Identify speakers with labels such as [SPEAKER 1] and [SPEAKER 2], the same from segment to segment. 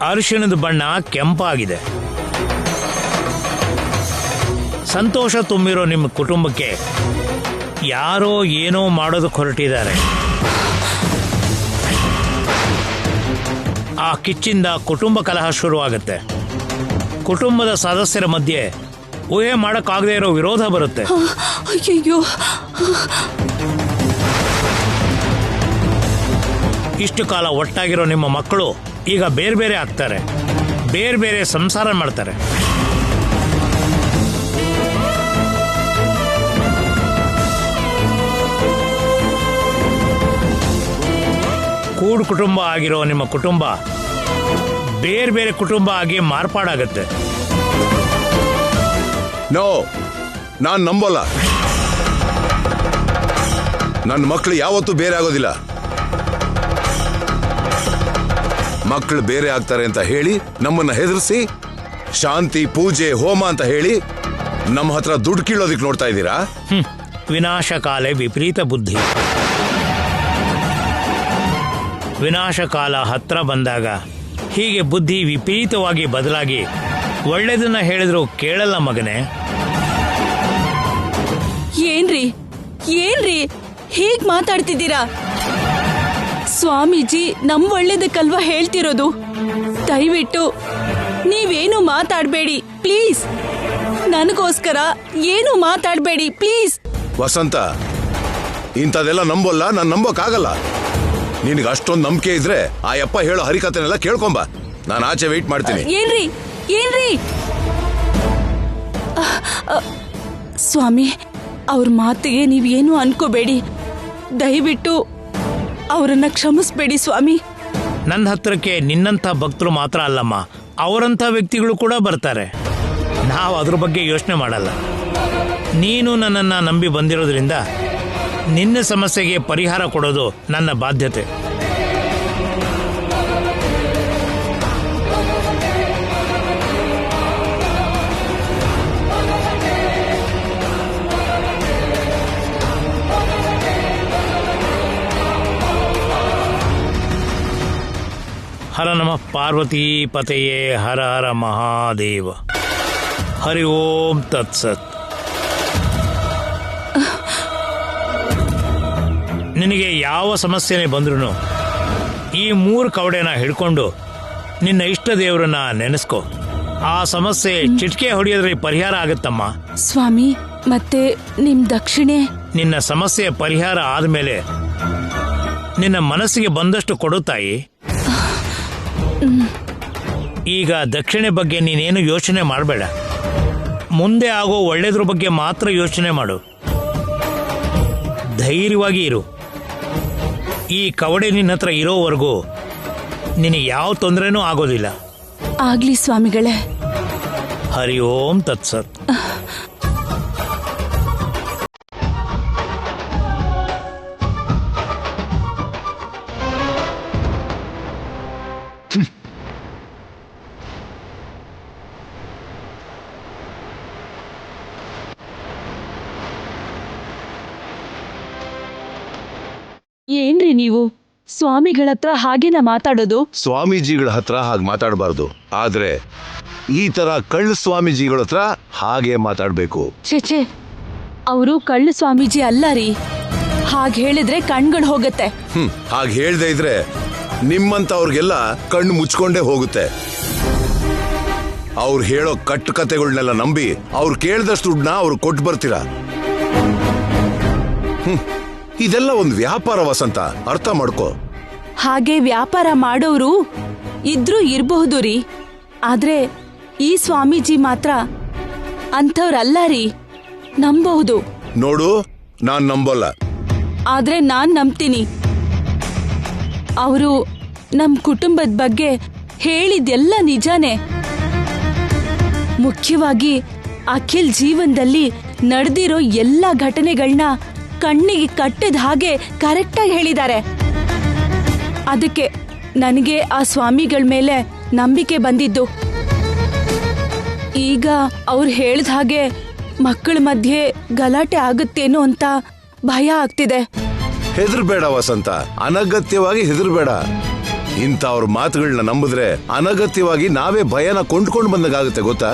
[SPEAKER 1] ಅರಿಶಿಣದ ಬಣ್ಣ ಕೆಂಪಾಗಿದೆ. ಸಂತೋಷ ತುಂಬಿರೋ ನಿಮ್ಮ ಕುಟುಂಬಕ್ಕೆ ಯಾರೋ ಏನೋ ಮಾಡೋದಕ್ಕೆ ಹೊರಟಿದ್ದಾರೆ. ಆ ಕಿಚ್ಚಿಂದ ಕುಟುಂಬ ಕಲಹ ಶುರುವಾಗುತ್ತೆ. ಕುಟುಂಬದ ಸದಸ್ಯರ ಮಧ್ಯೆ ಊಹೆ ಮಾಡೋಕ್ಕಾಗದೇ ಇರೋ ವಿರೋಧ ಬರುತ್ತೆ.
[SPEAKER 2] ಅಯ್ಯಯ್ಯೋ,
[SPEAKER 1] ಇಷ್ಟು ಕಾಲ ಒಟ್ಟಾಗಿರೋ ನಿಮ್ಮ ಮಕ್ಕಳು ಈಗ ಬೇರೆ ಬೇರೆ ಆಗ್ತಾರೆ, ಬೇರೆ ಬೇರೆ ಸಂಸಾರ ಮಾಡ್ತಾರೆ. ಕೂಡು ಕುಟುಂಬ ಆಗಿರೋ ನಿಮ್ಮ ಕುಟುಂಬ ಬೇರೆ ಬೇರೆ ಕುಟುಂಬ ಆಗಿ ಮಾರ್ಪಾಡಾಗತ್ತೆ.
[SPEAKER 3] ನೋ, ನಾನ್ ನಂಬೋಲ್ಲ. ನನ್ನ ಮಕ್ಕಳು ಯಾವತ್ತೂ ಬೇರೆ ಆಗೋದಿಲ್ಲ. ಮಕ್ಕಳು ಬೇರೆ ಆಗ್ತಾರೆ ಅಂತ ಹೇಳಿ ನಮ್ಮನ್ನ ಹೆದರಿಸಿ ಶಾಂತಿ ಪೂಜೆ ಹೋಮ ಅಂತ ಹೇಳಿ ನಮ್ಮ ಹತ್ರ ದುಡ್ಡು ಕೀಳೋದಿಕ್ ನೋಡ್ತಾ ಇದ್ದೀರಾ?
[SPEAKER 1] ವಿನಾಶಕಾಲೆ ವಿಪರೀತ ಬುದ್ಧಿ. ವಿನಾಶಕಾಲ ಹತ್ರ ಬಂದಾಗ ಹೀಗೆ ಬುದ್ಧಿ ವಿಪರೀತವಾಗಿ ಬದಲಾಗಿ ಒಳ್ಳೆದನ್ನ ಹೇಳಿದ್ರು ಕೇಳಲ್ಲ ಮಗನೇ.
[SPEAKER 2] ಏನ್ರಿ ಏನ್ರಿ ಹೀಗ್ ಮಾತಾಡ್ತಿದ್ದೀರಾ? ಸ್ವಾಮೀಜಿ ನಮ್ ಒಳ್ಳೇದಕ್ಕಲ್ವಾ ಹೇಳ್ತಿರೋದು. ದಯವಿಟ್ಟು ನೀವೇನು ಮಾತಾಡ್ಬೇಡಿ ಪ್ಲೀಸ್. ನನಗೋಸ್ಕರ ಏನು ಮಾತಾಡ್ಬೇಡಿ ಪ್ಲೀಸ್.
[SPEAKER 3] ವಸಂತ, ಇಂಥದೆಲ್ಲ ನಂಬೋಲ್ಲ, ನಾನು ನಂಬೋಕ್ಕಾಗಲ್ಲ. ನಿನಗೆ ಅಷ್ಟೊಂದು ನಂಬಿಕೆ ಇದ್ರೆ ಆ ಯಪ್ಪ ಹೇಳೋ ಹರಿಕತೆನೆಲ್ಲ ಕೇಳ್ಕೊಂಬ. ನಾನು ಆಚೆ ವೆಯ್ಟ್ ಮಾಡ್ತೀನಿ.
[SPEAKER 2] ಏನ್ರಿ ಏನ್ರಿ ಸ್ವಾಮಿ, ಅವ್ರ ಮಾತಿಗೆ ನೀವೇನು ಅನ್ಕೋಬೇಡಿ. ದಯವಿಟ್ಟು ಅವರನ್ನ ಕ್ಷಮಿಸ್ಬೇಡಿ ಸ್ವಾಮಿ.
[SPEAKER 1] ನನ್ನ ಹತ್ರಕ್ಕೆ ನಿನ್ನಂಥ ಭಕ್ತರು ಮಾತ್ರ ಅಲ್ಲಮ್ಮ, ಅವರಂಥ ವ್ಯಕ್ತಿಗಳು ಕೂಡ ಬರ್ತಾರೆ. ನಾವು ಅದ್ರ ಬಗ್ಗೆ ಯೋಚನೆ ಮಾಡಲ್ಲ. ನೀನು ನನ್ನನ್ನು ನಂಬಿ ಬಂದಿರೋದ್ರಿಂದ ನಿನ್ನ ಸಮಸ್ಯೆಗೆ ಪರಿಹಾರ ಕೊಡೋದು ನನ್ನ ಬಾಧ್ಯತೆ. ಹರ ನಮಃ ಪಾರ್ವತಿ ಪತೆಯೇ ಹರ ಹರ ಮಹಾದೇವ. ಹರಿ ಓಂ ತತ್ಸತ್. ನಿನಗೆ ಯಾವ ಸಮಸ್ಯೆನೇ ಬಂದ್ರೂ ಈ 3 ಕವಡೆನ ಹಿಡ್ಕೊಂಡು ನಿನ್ನ ಇಷ್ಟ ದೇವರನ್ನ ನೆನೆಸ್ಕೋ. ಆ ಸಮಸ್ಯೆ ಚಿಟಿಕೆ ಹೊಡೆಯೋದ್ರಲ್ಲಿ ಪರಿಹಾರ ಆಗುತ್ತಮ್ಮ.
[SPEAKER 2] ಸ್ವಾಮಿ, ಮತ್ತೆ ನಿಮ್ ದಕ್ಷಿಣೆ?
[SPEAKER 1] ನಿನ್ನ ಸಮಸ್ಯೆ ಪರಿಹಾರ ಆದ್ಮೇಲೆ ನಿನ್ನ ಮನಸ್ಸಿಗೆ ಬಂದಷ್ಟು ಕೊಡು ತಾಯಿ. ಈಗ ದಕ್ಷಿಣೆ ಬಗ್ಗೆ ನೀನೇನು ಯೋಚನೆ ಮಾಡಬೇಡ. ಮುಂದೆ ಆಗೋ ಒಳ್ಳೆಯದ್ರ ಬಗ್ಗೆ ಮಾತ್ರ ಯೋಚನೆ ಮಾಡು. ಧೈರ್ಯವಾಗಿ ಇರು. ಈ ಕವಡೆ ನಿನ್ನ ಹತ್ರ ಇರೋವರೆಗೂ ನಿನಗೆ ಯಾವ ತೊಂದರೆನೂ ಆಗೋದಿಲ್ಲ.
[SPEAKER 2] ಆಗ್ಲಿ ಸ್ವಾಮಿಗಳೇ.
[SPEAKER 1] ಹರಿ ಓಂ ತತ್ಸತ್.
[SPEAKER 2] ಏನ್ರಿ ನೀವು ಸ್ವಾಮಿಗಳ ಹತ್ರ ಹಾಗೇನ ಮಾತಾಡೋದು?
[SPEAKER 3] ಸ್ವಾಮೀಜಿಗಳ ಹತ್ರ ಹಾಗೆ ಮಾತಾಡಬಾರ್ದು, ಆದ್ರೆ ಈ ತರ ಕಳ್ಳ ಸ್ವಾಮೀಜಿಗಳ ಹತ್ರ ಹಾಗೆ ಮಾತಾಡ್ಬೇಕು.
[SPEAKER 2] ಛೇ, ಅವರು ಕಳ್ಳ ಸ್ವಾಮೀಜಿ ಅಲ್ಲ ರೀ. ಹಾಗೆ ಹೇಳಿದ್ರೆ ಕಣ್ಗಳು ಹೋಗತ್ತೆ.
[SPEAKER 3] ಹಾಗೆ ಹೇಳ್ದೆ ಇದ್ರೆ ನಿಮ್ಮಂತವ್ರಿಗೆಲ್ಲ ಕಣ್ಣು ಮುಚ್ಕೊಂಡೇ ಹೋಗುತ್ತೆ. ಅವ್ರು ಹೇಳೋ ಕಟ್ಟು ಕತೆಗಳನ್ನೆಲ್ಲ ನಂಬಿ ಅವ್ರು ಕೇಳಿದಷ್ಟು ದುಡ್ಡನ್ನ ಅವ್ರು ಕೊಟ್ಟು ಬರ್ತೀರಾ. ಇದೆಲ್ಲ ಒಂದು ವ್ಯಾಪಾರ ವಸಂತ, ಅರ್ಥ ಮಾಡ್ಕೋ.
[SPEAKER 2] ಹಾಗೆ ವ್ಯಾಪಾರ ಮಾಡೋರು ಇದ್ರೂ ಇರಬಹುದು ರೀ. ಆದ್ರೆ ಈ ಸ್ವಾಮೀಜಿ ಮಾತ್ರ ಅಂಥವ್ರಲ್ಲ ರೀ. ನಂಬಹುದು.
[SPEAKER 3] ನೋಡು, ನಾನ್ ನಂಬಲ್ಲ.
[SPEAKER 2] ಆದ್ರೆ ನಾನ್ ನಂಬ್ತೀನಿ. ಅವರು ನಮ್ ಕುಟುಂಬದ ಬಗ್ಗೆ ಹೇಳಿದ್ದೆಲ್ಲ ನಿಜಾನೇ. ಮುಖ್ಯವಾಗಿ ಅಖಿಲ್ ಜೀವನದಲ್ಲಿ ನಡೆದಿರೋ ಎಲ್ಲ ಘಟನೆಗಳನ್ನ ಕಣ್ಣಿಗೆ ಕಟ್ಟಿದ ಹಾಗೆ ಕರೆಕ್ಟಾಗಿ ಹೇಳಿದ್ದಾರೆ. ಅದಕ್ಕೆ ನನಗೆ ಆ ಸ್ವಾಮಿಗಳ ಮೇಲೆ ನಂಬಿಕೆ ಬಂದಿದ್ದು. ಈಗ ಅವ್ರು ಹೇಳಿದ ಹಾಗೆ ಮಕ್ಕಳ ಮಧ್ಯೆ ಗಲಾಟೆ ಆಗುತ್ತೇನೋ ಅಂತ ಭಯ ಆಗ್ತಿದೆ.
[SPEAKER 3] ಹೆದರ್ಬೇಡ ವಸಂತ, ಅನಗತ್ಯವಾಗಿ ಹೆದರ್ಬೇಡ. ಇಂಥವ್ರ ಮಾತುಗಳನ್ನ ನಂಬಿದ್ರೆ ಅನಗತ್ಯವಾಗಿ ನಾವೇ ಭಯನ ಕೊಂಡ್ಕೊಂಡು ಬಂದಾಗುತ್ತೆ ಗೊತ್ತಾ.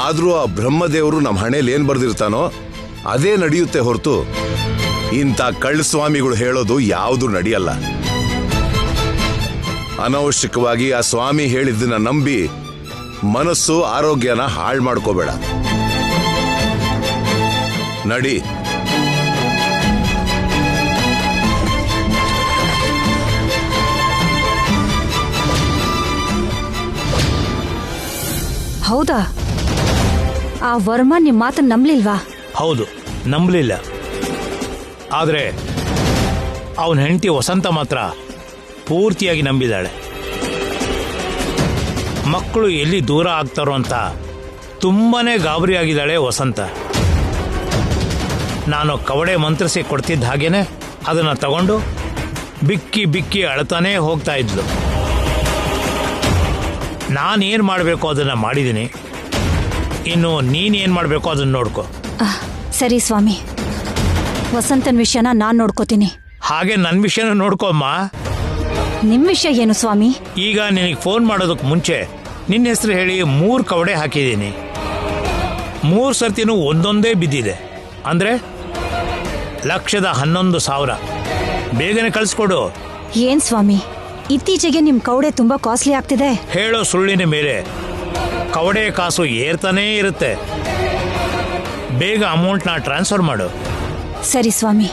[SPEAKER 3] ಆದ್ರೂ ಆ ಬ್ರಹ್ಮದೇವರು ನಮ್ಮ ಹಣೆಯಲ್ಲಿ ಏನ್ ಬರ್ದಿರ್ತಾನೋ ಅದೇ ನಡೆಯುತ್ತೆ ಹೊರತು ಇಂಥ ಕಳ್ಳಸ್ವಾಮಿಗಳು ಹೇಳೋದು ಯಾವುದು ನಡೆಯಲ್ಲ. ಅನವಶ್ಯಕವಾಗಿ ಆ ಸ್ವಾಮಿ ಹೇಳಿದ್ದನ್ನ ನಂಬಿ ಮನಸ್ಸು ಆರೋಗ್ಯನ ಹಾಳು ಮಾಡ್ಕೋಬೇಡ. ನಡಿ.
[SPEAKER 4] ಹೌದಾ? ಆ ವರ್ಮ ನಿಮ್ ಮಾತನ್ನ ನಂಬ್ಲಿಲ್ವಾ?
[SPEAKER 1] ಹೌದು, ನಂಬಲಿಲ್ಲ. ಆದರೆ ಅವನ ಹೆಂಡತಿ ವಸಂತ ಮಾತ್ರ ಪೂರ್ತಿಯಾಗಿ ನಂಬಿದಾಳೆ. ಮಕ್ಕಳು ಎಲ್ಲಿ ದೂರ ಆಗ್ತಾರೋ ಅಂತ ತುಂಬಾನೇ ಗಾಬರಿ ಆಗಿದ್ದಾಳೆ ವಸಂತ. ನಾನು ಕವಡೆ ಮಂತ್ರಿಸಿ ಕೊಡ್ತಿದ್ದ ಹಾಗೇನೆ ಅದನ್ನು ತಗೊಂಡು ಬಿಕ್ಕಿ ಬಿಕ್ಕಿ ಅಳ್ತಾನೇ ಹೋಗ್ತಾ ಇದ್ಲು. ನಾನೇನು ಮಾಡಬೇಕು ಅದನ್ನು ಮಾಡಿದ್ದೀನಿ, ಇನ್ನು ನೀನೇನು ಮಾಡಬೇಕು ಅದನ್ನು ನೋಡ್ಕೊ.
[SPEAKER 4] ಸರಿ ಸ್ವಾಮಿ, ವಸಂತನ್ ವಿಷಯನ ನಾನ್ ನೋಡ್ಕೋತೀನಿ.
[SPEAKER 1] ಹಾಗೆ ನನ್ನ ವಿಷಯನ ನೋಡ್ಕೊಮ್ಮ.
[SPEAKER 4] ನಿಮ್ ವಿಷಯ ಏನು ಸ್ವಾಮಿ?
[SPEAKER 1] ಈಗ ನಿನಗೆ ಫೋನ್ ಮಾಡೋದಕ್ಕೆ ಮುಂಚೆ ನಿನ್ನ ಹೆಸರು ಹೇಳಿ 3 ಕವಡೆ ಹಾಕಿದ್ದೀನಿ. 3 ಸರ್ತಿನೂ ಒಂದೊಂದೇ ಬಿದ್ದಿದೆ. ಅಂದರೆ 1,11,000. ಬೇಗನೆ ಕಳಿಸ್ಕೊಡು.
[SPEAKER 4] ಏನ್ ಸ್ವಾಮಿ, ಇತ್ತೀಚೆಗೆ ನಿಮ್ ಕೌಡೆ ತುಂಬಾ ಕಾಸ್ಟ್ಲಿ ಆಗ್ತಿದೆ.
[SPEAKER 1] ಹೇಳೋ ಸುಳ್ಳಿನ ಮೇಲೆ ಕವಡೆ ಕಾಸು ಏರ್ತಾನೇ ಇರುತ್ತೆ. ಬೇಗ ಅಮೌಂಟ್ನ ಟ್ರಾನ್ಸ್ಫರ್ ಮಾಡು.
[SPEAKER 4] ಸರಿ ಸ್ವಾಮಿ.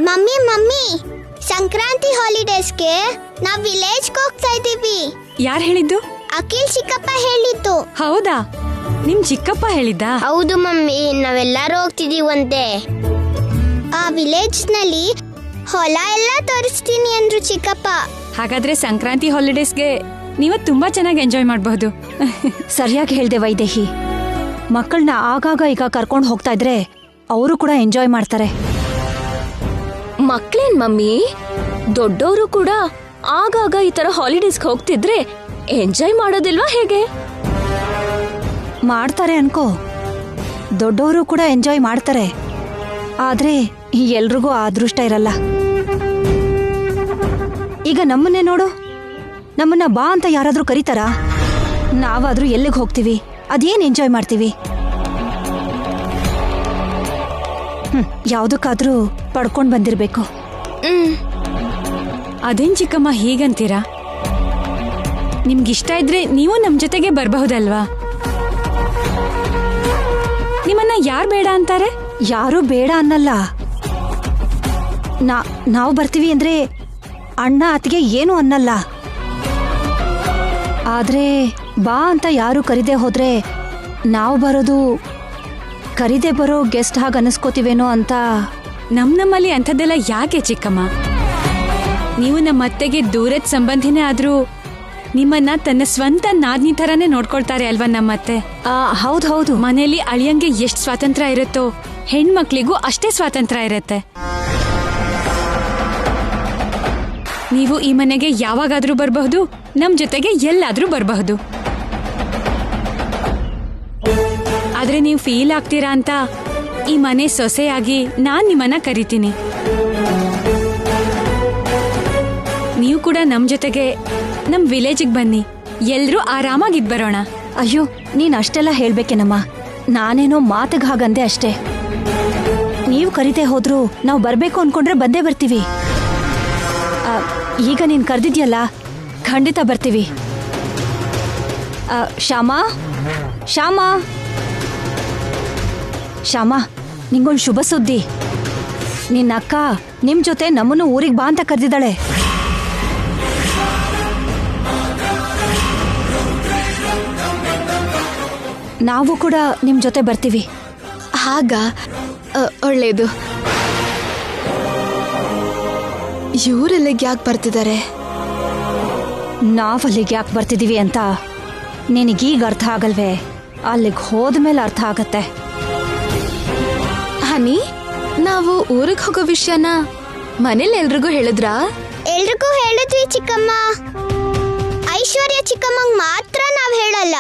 [SPEAKER 5] ಮಮ್ಮಿ ಮಮ್ಮಿ, ಸಂಕ್ರಾಂತಿ ಹಾಲಿಡೇಸ್ಗೆ ನಾವ್ ವಿಲೇಜ್ಗೆ ಹೋಗ್ತಾ ಇದೀವಿ.
[SPEAKER 2] ಯಾರು ಹೇಳಿದ್ದು?
[SPEAKER 5] ಅಖಿಲ್ ಚಿಕ್ಕಪ್ಪ ಹೇಳಿದ್ದು.
[SPEAKER 2] ಹೌದಾ? ನಿಮ್ ಚಿಕ್ಕಪ್ಪ ಹೇಳಿದ್ದ?
[SPEAKER 5] ಹೌದು ಮಮ್ಮಿ, ನಾವೆಲ್ಲರೂ ಹೋಗ್ತಿದೀವಂತೆ. ಆ ವಿಲೇಜ್ ನಲ್ಲಿ ಹೊಲ ಎಲ್ಲ ತೋರಿಸ್ತೀನಿ ಅಂದ್ರು ಚಿಕ್ಕಪ್ಪ.
[SPEAKER 2] ಹಾಗಾದ್ರೆ ಸಂಕ್ರಾಂತಿ ಹಾಲಿಡೇಸ್ಗೆ ನೀವು ತುಂಬಾ ಚೆನ್ನಾಗಿ ಎಂಜಾಯ್ ಮಾಡಬಹುದು.
[SPEAKER 4] ಸರಿಯಾಗಿ ಹೇಳ್ದೆ ವೈದೇಹಿ. ಮಕ್ಕಳನ್ನ ಆಗಾಗ ಈಗ ಕರ್ಕೊಂಡು ಹೋಗ್ತಾ ಇದ್ರೆ ಅವರು ಕೂಡ ಎಂಜಾಯ್ ಮಾಡ್ತಾರೆ.
[SPEAKER 6] ಮಕ್ಳೇನ್ ಮಮ್ಮಿ, ದೊಡ್ಡವರು ಕೂಡ ಆಗಾಗ ಈ ತರ ಹಾಲಿಡೇಸ್ಗೆ ಹೋಗ್ತಿದ್ರೆ ಎಂಜಾಯ್ ಮಾಡೋದಿಲ್ವಾ ಹೇಗೆ?
[SPEAKER 4] ಮಾಡ್ತಾರೆ ಅನ್ಕೋ, ದೊಡ್ಡವರು ಕೂಡ ಎಂಜಾಯ್ ಮಾಡ್ತಾರೆ. ಆದ್ರೆ ಎಲ್ರಿಗೂ ಆ ಅದೃಷ್ಟ ಇರಲ್ಲ. ಈಗ ನಮ್ಮನ್ನೇ ನೋಡು, ನಮ್ಮನ್ನ ಬಾ ಅಂತ ಯಾರಾದ್ರೂ ಕರೀತಾರಾ? ನಾವಾದ್ರೂ ಎಲ್ಲಿಗೆ ಹೋಗ್ತೀವಿ? ಅದೇನ್ ಎಂಜಾಯ್ ಮಾಡ್ತೀವಿ? ಯಾವ್ದಕ್ಕಾದ್ರೂ ಪಡ್ಕೊಂಡ್ ಬಂದಿರ್ಬೇಕು.
[SPEAKER 2] ಅದೇನ್ ಚಿಕ್ಕಮ್ಮ ಹೀಗಂತೀರಾ? ನಿಮ್ಗಿಷ್ಟ ಇದ್ರೆ ನೀವು ನಮ್ ಜೊತೆಗೆ ಬರಬಹುದಲ್ವಾ? ನಿಮ್ಮನ್ನ ಯಾರು ಬೇಡ ಅಂತಾರೆ?
[SPEAKER 4] ಯಾರು ಬೇಡ ಅನ್ನಲ್ಲ. ನಾವು ಬರ್ತೀವಿ ಅಂದ್ರೆ ಅಣ್ಣ ಅತ್ತಿಗೆ ಏನು ಅನ್ನಲ್ಲ. ಆದ್ರೆ ಬಾ ಅಂತ ಯಾರು ಕರಿದೆ ಹೋದ್ರೆ ನಾವು ಬರೋದು ಕರಿದೆ ಬರೋ ಗೆಸ್ಟ್ ಹಾಗೆ ಅನಿಸ್ಕೋತೀವೇನೋ ಅಂತ.
[SPEAKER 2] ನಮ್ಮಲ್ಲಿ ಅಂಥದ್ದೆಲ್ಲ ಯಾಕೆ ಚಿಕ್ಕಮ್ಮ? ನೀವು ನಮ್ಮ ಅತ್ತೆಗೆ ದೂರದ ಸಂಬಂಧಿನೇ ಆದ್ರೂ ನಿಮ್ಮನ್ನ ತನ್ನ ಸ್ವಂತ ನಾದ್ನಿ ಥರನೇ ನೋಡ್ಕೊಳ್ತಾರೆ ಅಲ್ವಾ ನಮ್ಮತ್ತೆ?
[SPEAKER 4] ಹೌದು.
[SPEAKER 2] ಮನೆಯಲ್ಲಿ ಅಳಿಯಂಗೆ ಎಷ್ಟು ಸ್ವಾತಂತ್ರ್ಯ ಇರುತ್ತೋ ಹೆಣ್ಮಕ್ಳಿಗೂ ಅಷ್ಟೇ ಸ್ವಾತಂತ್ರ್ಯ ಇರುತ್ತೆ. ನೀವು ಈ ಮನೆಗೆ ಯಾವಾಗಾದ್ರೂ ಬರಬಹುದು, ನಮ್ ಜೊತೆಗೆ ಎಲ್ಲಾದ್ರೂ ಬರಬಹುದು. ಆದ್ರೆ ನೀವು ಫೀಲ್ ಆಗ್ತೀರಾ ಅಂತ ಈ ಮನೆ ಸೊಸೆಯಾಗಿ ನಾನ್ ನಿಮ್ಮನ್ನ ಕರಿತೀನಿ. ನೀವು ಕೂಡ ನಮ್ ಜೊತೆಗೆ ನಮ್ ವಿಲೇಜಿಗೆ ಬನ್ನಿ, ಎಲ್ರೂ ಆರಾಮಾಗಿದ್ ಬರೋಣ.
[SPEAKER 4] ಅಯ್ಯೋ, ನೀನ್ ಅಷ್ಟೆಲ್ಲ ಹೇಳ್ಬೇಕೇನಮ್ಮ? ನಾನೇನೋ ಮಾತಿಗೆ ಹಾಗಂದೆ ಅಷ್ಟೇ. ನೀವು ಕರಿತೆ ಹೋದ್ರು ನಾವು ಬರ್ಬೇಕು ಅನ್ಕೊಂಡ್ರೆ ಬಂದೇ ಬರ್ತೀವಿ. ಈಗ ನೀನ್ ಕರೆದಿದ್ಯಲ್ಲ, ಖಂಡಿತ ಬರ್ತೀವಿ. ಶ್ಯಾಮಾ, ನಿಂಗೊಂದು ಶುಭ ಸುದ್ದಿ. ನಿನ್ನ ಅಕ್ಕ ನಿಮ್ ಜೊತೆ ನಮ್ಮನ್ನು ಊರಿಗೆ ಬಾ ಅಂತ ಕರೆದಿದ್ದಾಳೆ. ನಾವು ಕೂಡ ನಿಮ್ ಜೊತೆ ಬರ್ತೀವಿ.
[SPEAKER 6] ಹಾಗ ಒಳ್ಳೇದು. ಇವರೆಲ್ಲಿಗೆ ಯಾಕೆ ಬರ್ತಿದ್ದಾರೆ?
[SPEAKER 4] ನಾವಲ್ಲಿಗೆ ಯಾಕೆ ಬರ್ತಿದೀವಿ ಅಂತ ನಿನಗೀಗ ಅರ್ಥ ಆಗಲ್ವೇ? ಅಲ್ಲಿಗೆ ಹೋದ್ಮೇಲೆ ಅರ್ಥ ಆಗತ್ತೆ.
[SPEAKER 6] ಹನಿ, ನಾವು ಊರಿಗೆ ಹೋಗೋ ವಿಷಯನ ಮನೇಲಿ ಎಲ್ರಿಗೂ ಹೇಳಿದ್ರಾ?
[SPEAKER 5] ಎಲ್ರಿಗೂ ಹೇಳಿದ್ವಿ ಚಿಕ್ಕಮ್ಮ. ಐಶ್ವರ್ಯ ಚಿಕ್ಕಮ್ಮಂಗ್ ಮಾತ್ರ ನಾವ್ ಹೇಳಲ್ಲ.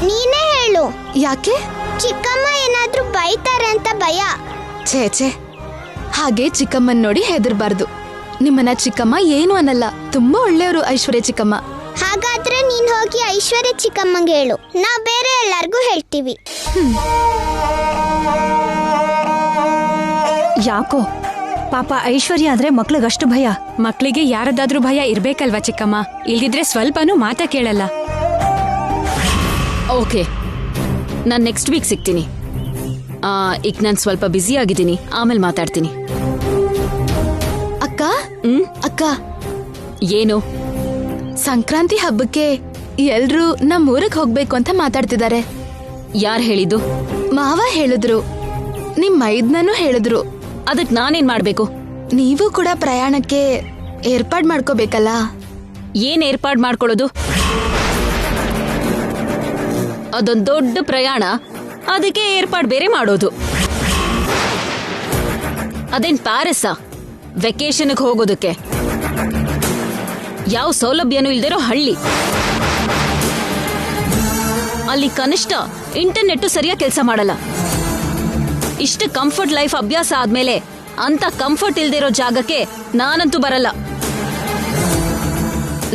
[SPEAKER 5] ನೀನೇ ಹೇಳು.
[SPEAKER 7] ಯಾಕೆ?
[SPEAKER 5] ಚಿಕ್ಕಮ್ಮ ಏನಾದ್ರೂ ಬೈತಾರೆ ಅಂತ ಭಯ.
[SPEAKER 7] ಛೇ ಹಾಗೆ ಚಿಕ್ಕಮ್ಮನ್ ನೋಡಿ ಹೆದರ್ಬಾರ್ದು. ನಿಮ್ಮನ್ನ ಚಿಕ್ಕಮ್ಮ ಏನು ಅನ್ನಲ್ಲ, ತುಂಬಾ ಒಳ್ಳೆಯವರು ಐಶ್ವರ್ಯ ಚಿಕ್ಕಮ್ಮ.
[SPEAKER 5] ಹಾಗಾದ್ರೆ ನೀನ್ ಹೋಗಿ ಐಶ್ವರ್ಯ ಚಿಕ್ಕಮ್ಮಂಗೆ ಹೇಳು, ನಾವ್ ಬೇರೆ ಎಲ್ಲಾರ್ಗೂ ಹೇಳ್ತೀವಿ.
[SPEAKER 4] ಯಾಕೋ ಪಾಪ ಐಶ್ವರ್ಯ ಅಂದ್ರೆ ಮಕ್ಳಿಗಷ್ಟು ಭಯ.
[SPEAKER 2] ಮಕ್ಳಿಗೆ ಯಾರದಾದ್ರೂ ಭಯ ಇರ್ಬೇಕಲ್ವಾ ಚಿಕ್ಕಮ್ಮ, ಇಲ್ದಿದ್ರೆ ಸ್ವಲ್ಪನೂ ಮಾತಾ ಕೇಳಲ್ಲ.
[SPEAKER 6] ಓಕೆ, ನಾನು ನೆಕ್ಸ್ಟ್ ವೀಕ್ ಸಿಗ್ತೀನಿ. ಈಗ ನಾನು ಸ್ವಲ್ಪ ಬ್ಯುಸಿ ಆಗಿದ್ದೀನಿ, ಆಮೇಲೆ ಮಾತಾಡ್ತೀನಿ.
[SPEAKER 7] ಅಕ್ಕ ಅಕ್ಕ,
[SPEAKER 6] ಏನು?
[SPEAKER 7] ಸಂಕ್ರಾಂತಿ ಹಬ್ಬಕ್ಕೆ ಎಲ್ರೂ ನಮ್ಮೂರಿಗೆ ಹೋಗ್ಬೇಕು ಅಂತ ಮಾತಾಡ್ತಿದ್ದಾರೆ.
[SPEAKER 6] ಯಾರು ಹೇಳಿದ್ದು?
[SPEAKER 7] ಮಾವ ಹೇಳಿದ್ರು, ನಿಮ್ ಮೈದ್ನೂ ಹೇಳಿದ್ರು.
[SPEAKER 6] ಅದಕ್ಕೆ ನಾನೇನ್ ಮಾಡ್ಬೇಕು?
[SPEAKER 7] ನೀವು ಕೂಡ ಪ್ರಯಾಣಕ್ಕೆ ಏರ್ಪಾಡ್ ಮಾಡ್ಕೋಬೇಕಲ್ಲ.
[SPEAKER 6] ಏನ್ ಏರ್ಪಾಡ್ ಮಾಡ್ಕೊಳ್ಳೋದು? ಅದೊಂದ್ ದೊಡ್ಡ ಪ್ರಯಾಣ, ಅದಕ್ಕೆ ಏರ್ಪಾಡ್ ಬೇರೆ ಮಾಡೋದು. ಅದೇನ್ ಪ್ಯಾರಿಸ್ಸಾ ವೆಕೇಶನ್ಗೆ ಹೋಗೋದಕ್ಕೆ? ಯಾವ ಸೌಲಭ್ಯನೂ ಇಲ್ದಿರೋ ಹಳ್ಳಿ. ಅಲ್ಲಿ ಕನಿಷ್ಠ ಇಂಟರ್ನೆಟ್ ಸರಿಯಾಗಿ ಕೆಲಸ ಮಾಡಲ್ಲ. ಇಷ್ಟು ಕಂಫರ್ಟ್ ಲೈಫ್ ಅಭ್ಯಾಸ ಆದ್ಮೇಲೆ ಅಂತ ಕಂಫರ್ಟ್ ಇಲ್ದಿರೋ ಜಾಗಕ್ಕೆ ನಾನಂತೂ ಬರಲ್ಲ.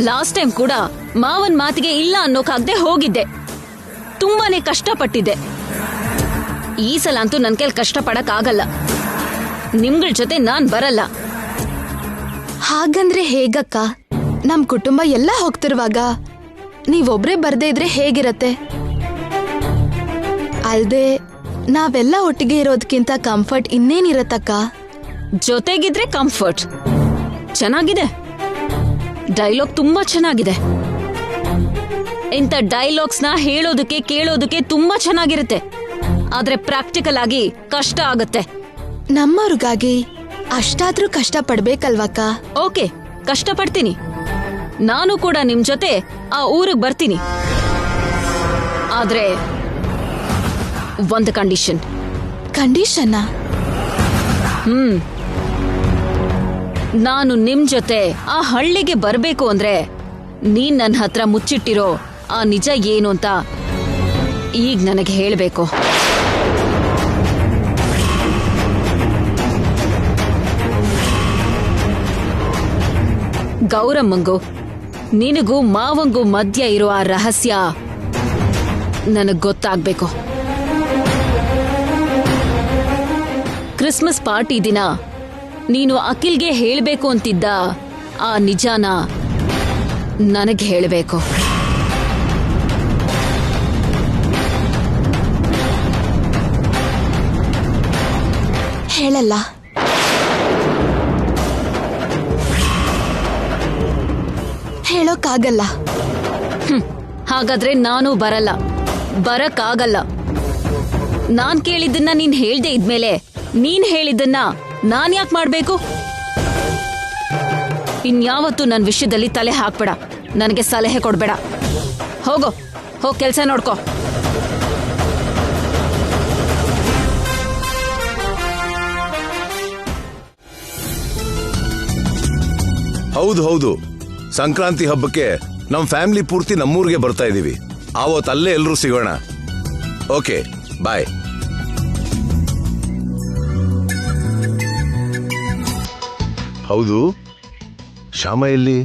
[SPEAKER 6] ಲಾಸ್ಟ್ ಟೈಮ್ ಕೂಡ ಮಾವನ್ ಮಾತಿಗೆ ಇಲ್ಲ ಅನ್ನೋಕಾಗ್ದೆ ಹೋಗಿದ್ದೆ. ತುಂಬಾನೇ ಕಷ್ಟಪಟ್ಟಿದ್ದೆ. ಈ ಸಲ ಅಂತೂ ನನ್ ಕೈಲಿ ಕಷ್ಟಪಡಕ್ ಆಗಲ್ಲ. ನಿಮ್ಗಳ ಜೊತೆ ನಾನ್ ಬರಲ್ಲ.
[SPEAKER 7] ಹಾಗಂದ್ರೆ ಹೇಗಕ್ಕ? ನಮ್ ಕುಟುಂಬ ಎಲ್ಲ ಹೋಗ್ತಿರುವಾಗ ನೀವೊಬ್ರೇ ಬರ್ದೇ ಇದ್ರೆ ಹೇಗಿರತ್ತೆ? ಅಲ್ದೆ ನಾವೆಲ್ಲ ಒಟ್ಟಿಗೆ ಇರೋದಕ್ಕಿಂತ ಕಂಫರ್ಟ್ ಇನ್ನೇನಿರತ್ತಕ್ಕ?
[SPEAKER 6] ಜೊತೆಗಿದ್ರೆ ಕಂಫರ್ಟ್ ಚೆನ್ನಾಗಿದೆ. ಡೈಲಾಗ್ ತುಂಬಾ ಚೆನ್ನಾಗಿದೆ. ಇಂಥ ಡೈಲಾಗ್ಸ್ನ ಹೇಳೋದಕ್ಕೆ ಕೇಳೋದಕ್ಕೆ ತುಂಬಾ ಚೆನ್ನಾಗಿರುತ್ತೆ. ಆದ್ರೆ ಪ್ರಾಕ್ಟಿಕಲ್ ಆಗಿ ಕಷ್ಟ ಆಗತ್ತೆ.
[SPEAKER 7] ನಮ್ಮವ್ರಿಗಾಗಿ ಅಷ್ಟಾದ್ರೂ ಕಷ್ಟ ಪಡ್ಬೇಕಲ್ವಕ್ಕ?
[SPEAKER 6] ಓಕೆ, ಕಷ್ಟ ಪಡ್ತೀನಿ. ನಾನು ಕೂಡ ನಿಮ್ ಜೊತೆ ಆ ಊರಿಗೆ ಬರ್ತೀನಿ. ಆದ್ರೆ ಒಂದು ಕಂಡೀಷನ್.
[SPEAKER 7] ಕಂಡೀಷನ್ನ?
[SPEAKER 6] ನಾನು ನಿಮ್ ಜೊತೆ ಆ ಹಳ್ಳಿಗೆ ಬರ್ಬೇಕು ಅಂದ್ರೆ ನೀನ್ ನನ್ನ ಹತ್ರ ಮುಚ್ಚಿಟ್ಟಿರೋ ಆ ನಿಜ ಏನು ಅಂತ ಈಗ ನನಗೆ ಹೇಳ್ಬೇಕು. ಗೌರಮ್ಮಂಗೂ ನಿನಗೂ ಮಾವಂಗೂ ಮಧ್ಯ ಇರೋ ಆ ರಹಸ್ಯ ನನಗ್ ಗೊತ್ತಾಗ್ಬೇಕು. ಕ್ರಿಸ್ಮಸ್ ಪಾರ್ಟಿ ದಿನ ನೀನು ಅಖಿಲ್ಗೆ ಹೇಳ್ಬೇಕು ಅಂತಿದ್ದ ಆ ನಿಜಾನ ನನಗೆ ಹೇಳಬೇಕು.
[SPEAKER 7] ಹೇಳಲ್ಲ. ಹೇಳೋಕ್ಕಾಗಲ್ಲ.
[SPEAKER 6] ಹಾಗಾದ್ರೆ ನಾನು ಬರಲ್ಲ. ಬರಕ್ಕಾಗಲ್ಲ. ನಾನ್ ಕೇಳಿದ್ದನ್ನ ನೀನ್ ಹೇಳ್ದೆ ಇದ್ಮೇಲೆ ನೀನ್ ಹೇಳಿದ್ದನ್ನ ನಾನ್ ಯಾಕೆ ಮಾಡ್ಬೇಕು? ಇನ್ಯಾವತ್ತೂ ನನ್ನ ವಿಷಯದಲ್ಲಿ ತಲೆ ಹಾಕ್ಬೇಡ. ನನಗೆ ಸಲಹೆ ಕೊಡ್ಬೇಡ. ಹೋಗೋ, ಹೋಗ್ ಕೆಲ್ಸ ನೋಡ್ಕೋ.
[SPEAKER 3] ಹೌದು, ಸಂಕ್ರಾಂತಿ ಹಬ್ಬಕ್ಕೆ ನಮ್ ಫ್ಯಾಮಿಲಿ ಪೂರ್ತಿ ನಮ್ಮೂರಿಗೆ ಬರ್ತಾ ಇದೀವಿ. ಆವತ್ತು ಅಲ್ಲೇ ಎಲ್ರೂ ಸಿಗೋಣ. ಓಕೆ, ಬಾಯ್. ಹೌದು, ಶ್ಯಾಮ ಎಲ್ಲಿ?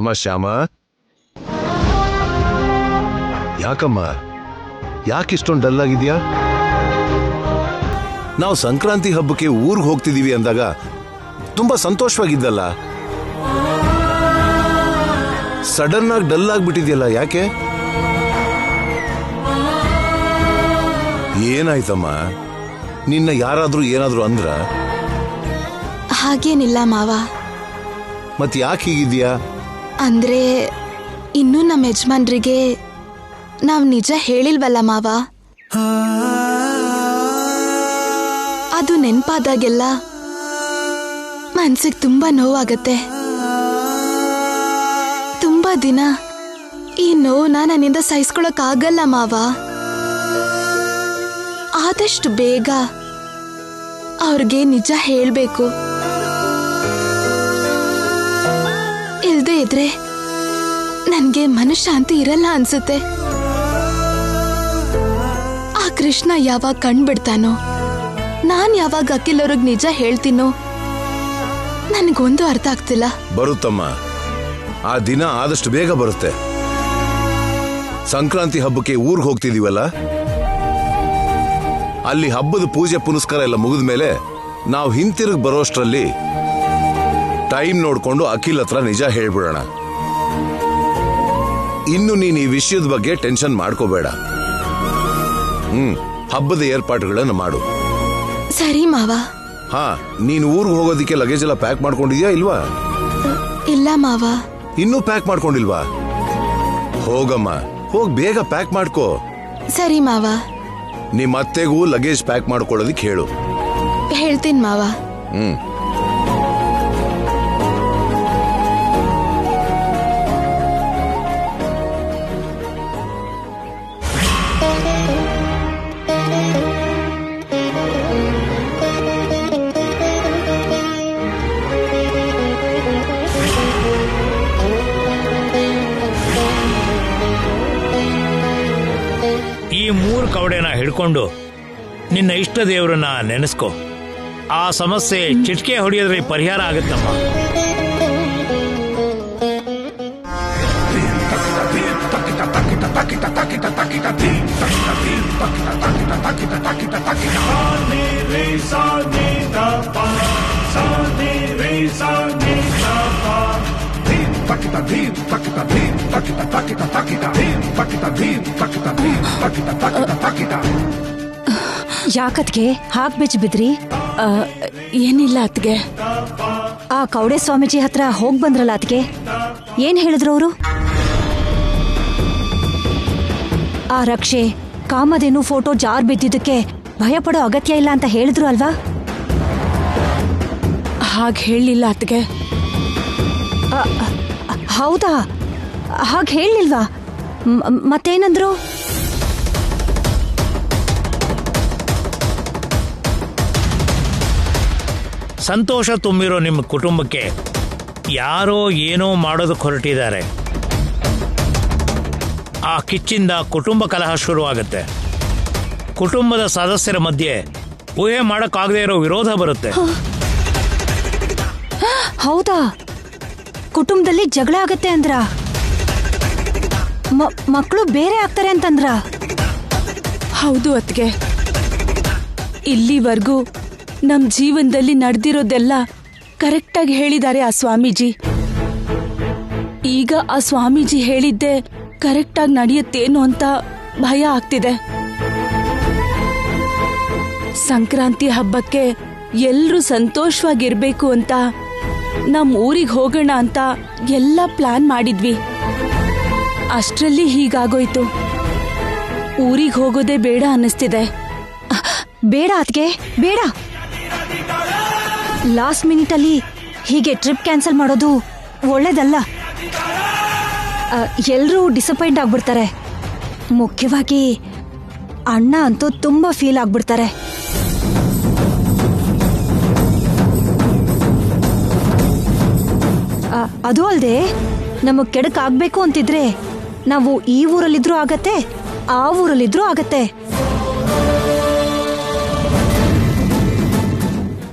[SPEAKER 3] ಅಮ್ಮ ಶ್ಯಾಮ, ಯಾಕಮ್ಮ, ಯಾಕಿಷ್ಟೊಂದು ಡಲ್ ಆಗಿದ್ಯಾ? ನಾವು ಸಂಕ್ರಾಂತಿ ಹಬ್ಬಕ್ಕೆ ಊರಿಗೆ ಹೋಗ್ತಿದೀವಿ ಅಂದಾಗ ತುಂಬಾ ಸಂತೋಷವಾಗಿದ್ದಲ್ಲ. ಸಡನ್ ಆಗಿ ಡಲ್ ಆಗ್ಬಿಟ್ಟಿದ್ಯಲ್ಲ, ಯಾಕೆ? ಏನಾಯ್ತಮ್ಮ? ನಿನ್ನ ಯಾರಾದ್ರೂ ಏನಾದ್ರೂ ಅಂದ್ರ?
[SPEAKER 7] ಹಾಗೇನಿಲ್ಲ ಮಾವ.
[SPEAKER 3] ಮತ್ ಯಾಕೆ ಹೀಗಿದ್ಯಾ?
[SPEAKER 7] ಅಂದ್ರೆ ಇನ್ನೂ ನಮ್ಮ ಯಜಮಾನ್ರಿಗೆ ನಾವ್ ನಿಜ ಹೇಳಿಲ್ವಲ್ಲ ಮಾವ. ಅದು ನೆನ್ಪಾದಾಗೆಲ್ಲ ಮನ್ಸಿಗೆ ತುಂಬಾ ನೋವಾಗತ್ತೆ. ತುಂಬಾ ದಿನ ಈ ನೋವನ್ನ ನನ್ನಿಂದ ಸಹಿಸ್ಕೊಳಕ್ ಆಗಲ್ಲ ಮಾವ. ಆದಷ್ಟು ಬೇಗ ಅವ್ರಿಗೆ ನಿಜ ಹೇಳ್ಬೇಕು. ಇಲ್ದೇ ಇದ್ರೆ ನನ್ಗೆ ಮನಃಶಾಂತಿ ಇರಲ್ಲ ಅನ್ಸುತ್ತೆ. ಆ ಕೃಷ್ಣ ಯಾವಾಗ ಕಣ್ಬಿಡ್ತಾನೋ, ನಾನ್ ಯಾವಾಗ ಅಖಿಲ್ ಅವ್ರಿಗೆ ನಿಜ ಹೇಳ್ತೀನೋ, ನನಗೊಂದು ಅರ್ಥ ಆಗ್ತಿಲ್ಲ.
[SPEAKER 3] ಬರುತ್ತಮ್ಮ, ಆ ದಿನ ಆದಷ್ಟು ಬೇಗ ಬರುತ್ತೆ. ಸಂಕ್ರಾಂತಿ ಹಬ್ಬಕ್ಕೆ ಊರ್ಗ್ ಹೋಗ್ತಿದೀವಲ್ಲ, ಅಲ್ಲಿ ಹಬ್ಬದ ಪೂಜೆ ಪುನಸ್ಕಾರ ಎಲ್ಲ ಮುಗಿದ ಮೇಲೆ ನಾವು ಹಿಂತಿರುಗಿ ಬರೋಷ್ಟ್ರಲ್ಲಿ ಟೈಮ್ ನೋಡ್ಕೊಂಡು ಅಖಿಲ್ ಹತ್ರ ನಿಜ ಹೇಳ್ಬಿಡೋಣ. ಇನ್ನು ನೀನ್ ಈ ವಿಷಯದ ಬಗ್ಗೆ ಟೆನ್ಷನ್ ಮಾಡ್ಕೋಬೇಡ. ಹಬ್ಬದ ಏರ್ಪಾಟುಗಳನ್ನು ಮಾಡು.
[SPEAKER 7] ಸರಿ ಮಾವ.
[SPEAKER 3] ಹಾ, ನೀನ್ ಊರ್ಗ್ ಹೋಗೋದಿಕ್ಕೆ ಲಗೇಜ್ ಎಲ್ಲ ಪ್ಯಾಕ್ ಮಾಡ್ಕೊಂಡಿದ್ಯಾ ಇಲ್ವಾ?
[SPEAKER 7] ಇಲ್ಲ ಮಾವ.
[SPEAKER 3] ಇನ್ನೂ ಪ್ಯಾಕ್ ಮಾಡ್ಕೊಂಡಿಲ್ವಾ? ಹೋಗಮ್ಮ, ಹೋಗ್ ಬೇಗ ಪ್ಯಾಕ್ ಮಾಡ್ಕೋ.
[SPEAKER 7] ಸರಿ ಮಾವ.
[SPEAKER 3] ನಿಮ್ಮ ಅತ್ತೆಗೂ ಲಗೇಜ್ ಪ್ಯಾಕ್ ಮಾಡ್ಕೊಳ್ಳೋದಿಕ್ ಹೇಳು.
[SPEAKER 7] ಹೇಳ್ತೀನಿ ಮಾವ.
[SPEAKER 1] ಈ 3 ಕವಡೆನ ಹಿಡ್ಕೊಂಡು ನಿನ್ನ ಇಷ್ಟ ದೇವರನ್ನ ನೆನೆಸ್ಕೊ. ಆ ಸಮಸ್ಯೆ ಚಿಟ್ಕೆ ಹೊಡೆಯೋದ್ರೆ ಪರಿಹಾರ ಆಗುತ್ತಮ್ಮ.
[SPEAKER 4] ಯಾಕತ್ಗೆ ಹಾಕ್ ಬೆಚ್ಚ ಬಿದ್ರಿ?
[SPEAKER 2] ಏನಿಲ್ಲ ಅತ್ಗೆ.
[SPEAKER 4] ಆ ಕೌಡೆ ಸ್ವಾಮೀಜಿ ಹತ್ರ ಹೋಗ್ ಬಂದ್ರಲ್ಲ ಅತ್ಗೆ, ಏನ್ ಹೇಳಿದ್ರು ಅವರು? ಆ ರಕ್ಷೆ ಕಾಮಧೇನು ಫೋಟೋ ಜಾರ್ ಬಿದ್ದಿದ್ದಕ್ಕೆ ಭಯ ಪಡೋ ಅಗತ್ಯ ಇಲ್ಲ ಅಂತ ಹೇಳಿದ್ರು ಅಲ್ವಾ?
[SPEAKER 2] ಹಾಗೆ ಹೇಳಲಿಲ್ಲ ಅತ್ಗೆ.
[SPEAKER 4] ಹೌದಾ? ಹಾಗೆ ಹೇಳಿಲ್ವಾ? ಮತ್ತೇನಂದ್ರು?
[SPEAKER 1] ಸಂತೋಷ ತುಂಬಿರೋ ನಿಮ್ಮ ಕುಟುಂಬಕ್ಕೆ ಯಾರೋ ಏನೋ ಮಾಡೋದಕ್ಕೆ ಹೊರಟಿದ್ದಾರೆ. ಆ ಕಿಚ್ಚಿಂದ ಕುಟುಂಬ ಕಲಹ ಶುರುವಾಗುತ್ತೆ. ಕುಟುಂಬದ ಸದಸ್ಯರ ಮಧ್ಯೆ ಊಹೆ ಮಾಡೋಕ್ಕಾಗದೇ ಇರೋ ವಿರೋಧ ಬರುತ್ತೆ.
[SPEAKER 4] ಹೌದಾ? ಕುಟುಂಬದಲ್ಲಿ ಜಗಳ ಆಗತ್ತೆ ಅಂದ್ರ? ಮಕ್ಕಳು ಬೇರೆ ಆಗ್ತಾರೆ ಅಂತಂದ್ರ?
[SPEAKER 2] ಹೌದು ಅತ್ಗೆ. ಇಲ್ಲಿವರೆಗೂ ನಮ್ ಜೀವನದಲ್ಲಿ ನಡೆದಿರೋದೆಲ್ಲ ಕರೆಕ್ಟಾಗಿ ಹೇಳಿದ್ದಾರೆ ಆ ಸ್ವಾಮೀಜಿ. ಈಗ ಆ ಸ್ವಾಮೀಜಿ ಹೇಳಿದ್ದೆ ಕರೆಕ್ಟಾಗಿ ನಡೆಯುತ್ತೇನೋ ಅಂತ ಭಯ ಆಗ್ತಿದೆ. ಸಂಕ್ರಾಂತಿ ಹಬ್ಬಕ್ಕೆ ಎಲ್ರೂ ಸಂತೋಷವಾಗಿರ್ಬೇಕು ಅಂತ ನಮ್ ಊರಿಗೆ ಹೋಗೋಣ ಅಂತ ಎಲ್ಲ ಪ್ಲಾನ್ ಮಾಡಿದ್ವಿ. ಅಷ್ಟರಲ್ಲಿ ಹೀಗಾಗೋಯ್ತು. ಊರಿಗೆ ಹೋಗೋದೇ ಬೇಡ ಅನ್ನಿಸ್ತಿದೆ.
[SPEAKER 4] ಬೇಡ ಅದ್ಗೆ, ಬೇಡ. ಲಾಸ್ಟ್ ಮಿನಿಟ್ ಅಲ್ಲಿ ಹೀಗೆ ಟ್ರಿಪ್ ಕ್ಯಾನ್ಸಲ್ ಮಾಡೋದು ಒಳ್ಳೇದಲ್ಲ. ಎಲ್ರೂ ಡಿಸಪಾಯಿಂಟ್ ಆಗ್ಬಿಡ್ತಾರೆ. ಮುಖ್ಯವಾಗಿ ಅಣ್ಣ ಅಂತೂ ತುಂಬಾ ಫೀಲ್ ಆಗ್ಬಿಡ್ತಾರೆ. ಅದು ಅಲ್ಲದೆ ನಮಗ್ ಕೆಡಕ್ ಆಗ್ಬೇಕು ಅಂತಿದ್ರೆ ನಾವು ಈ ಊರಲ್ಲಿದ್ರೂ ಆಗತ್ತೆ, ಆ ಊರಲ್ಲಿದ್ರೂ ಆಗತ್ತೆ.